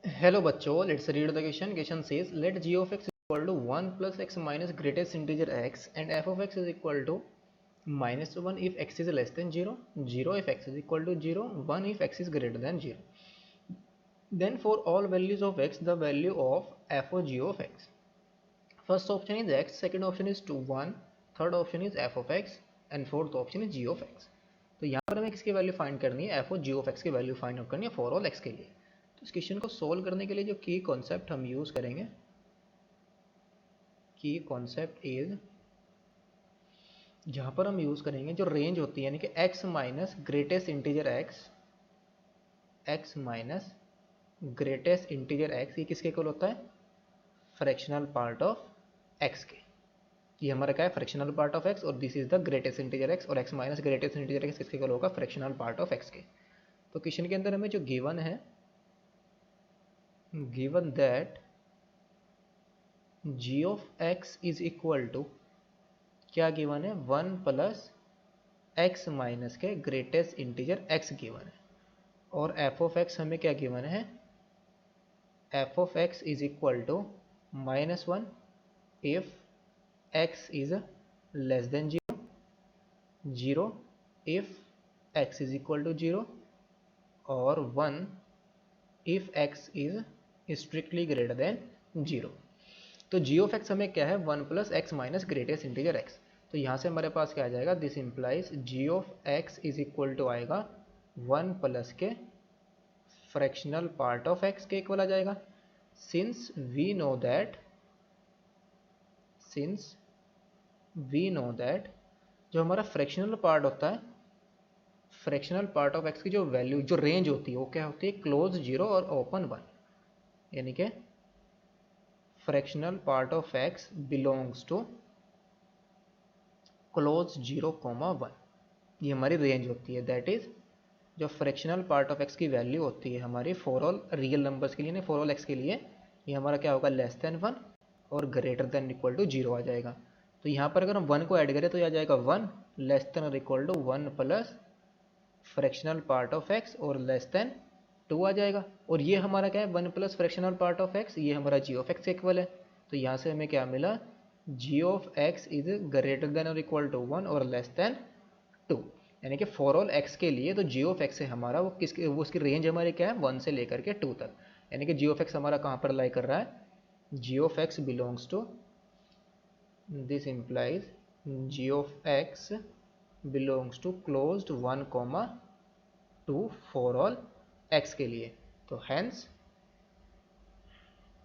Hello बच्चों, let's read the question. Question says let g of x equal to 1 plus x minus greatest integer x and f of x is equal to minus 1 if x is less than 0, 0 if x is equal to 0, 1 if x is greater than 0. Then for all values of x, the value of f of g of x. First option is x, second option is 2 1, third option is f of x and fourth option is g of x. तो यहाँ पर हमें किसकी value find करनी है? f और g of x की value find out करनी है फॉर ऑल x के लिए. तो इस क्वेश्चन को सोल्व करने के लिए जो की कॉन्सेप्ट हम यूज करेंगे, की कॉन्सेप्ट इज, जहां पर हम यूज करेंगे जो रेंज होती है, यानी कि x minus greatest integer x minus greatest integer x, ये किसके इक्वल होता है? फ्रैक्शनल पार्ट ऑफ x के. ये हमारा क्या है? फ्रैक्शनल पार्ट ऑफ x, और this is the greatest integer x, और x minus greatest integer x किसके इक्वल होगा? फ्रैक्शनल पार्ट ऑफ x के. तो क्वेश्चन के अंदर हमें जो गिवन है, given that g of x is equal to, क्या गिवन है? 1 प्लस x माइनस के ग्रेटेस्ट इंटीजर x गिवन है. और f of x हमें क्या गिवन है? f of x is equal to minus 1 if x is less than 0, 0 if x is equal to 0, और 1 if x is strictly greater than 0. तो g of x हमें क्या है? 1 plus X minus greatest integer x. तो यहाँ से हमारे पास क्या आ जाएगा? This implies g of x is equal to आएगा 1 प्लस के फ्रैक्शनल पार्ट ऑफ x के इक्वल आ जाएगा. सिंस वी नो दैट जो हमारा फ्रैक्शनल पार्ट होता है, फ्रैक्शनल पार्ट ऑफ x की जो वैल्यू, जो रेंज होती है, वो क्या होती है? क्लोज 0 और ओपन 1, यानी कि fractional part of x belongs to close 0, 1. ये हमारी रेंज होती है. दैट इज जो फ्रैक्शनल पार्ट ऑफ x की वैल्यू होती है हमारी फॉर ऑल रियल नंबर्स के लिए, नहीं फॉर ऑल x के लिए, ये हमारा क्या होगा? लेस देन 1 और ग्रेटर देन इक्वल टू 0 आ जाएगा. तो यहाँ पर अगर हम 1 को ऐड करें तो यह आ जाएगा 1 लेस देन और equal to 1 plus fractional part of x और लेस देन 2 आ जाएगा. और ये हमारा क्या है? 1 plus fractional part of x, ये हमारा g ऑफ x इक्वल है. तो यहाँ से हमें क्या मिला? g of x is greater then और इक्वल टू 1 और लेस देन 2, यानी कि फॉर ऑल x के लिए तो g ऑफ x है हमारा, वो उसकी रेंज हमारी क्या है? 1 से लेकर के 2 तक. यानी कि g ऑफ x हमारा कहाँ पर लाई कर रहा है? g of x belongs to, this implies g of x belongs to closed 1, 2 for all x के लिए. तो hence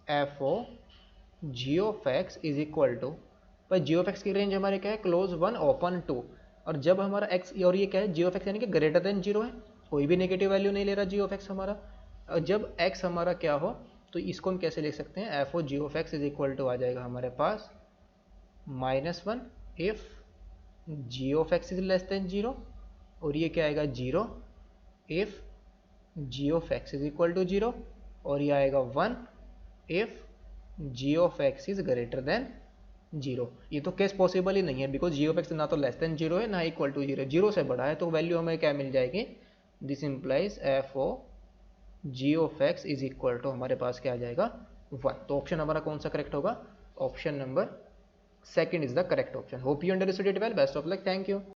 F O ji of x is equal to, पर जी ऑफ एक्स की रेंज हमारे क्या है? Close 1 open 2. और जब हमारा x, और ये क्या है? जी ऑफ एक्स यानी कि ग्रेटर देन 0 है, कोई भी नेगेटिव वैल्यू नहीं ले रहा जी ऑफ एक्स हमारा. और जब x हमारा क्या हो, तो इसको हम कैसे लिख सकते हैं? F O ji of x is equal to आ जाएगा हमारे पास -1 if g of x is less than 0, और ये क्या आएगा? 0 if g of x is equal to 0, और ये आएगा 1 if g of x is greater than 0. ये तो केस पॉसिबल ही नहीं है, बिकॉज g ऑफ x ना तो लेस देन 0 है, ना इक्वल टू 0, 0 से बड़ा है. तो वैल्यू हमें क्या मिल जाएगी? This implies F O ji of x is equal to हमारे पास क्या आ जाएगा? 1. तो ऑप्शन हमारा कौन सा करेक्ट होगा? Option number second is the correct option. Hope you understood it well. Best of luck. Thank you.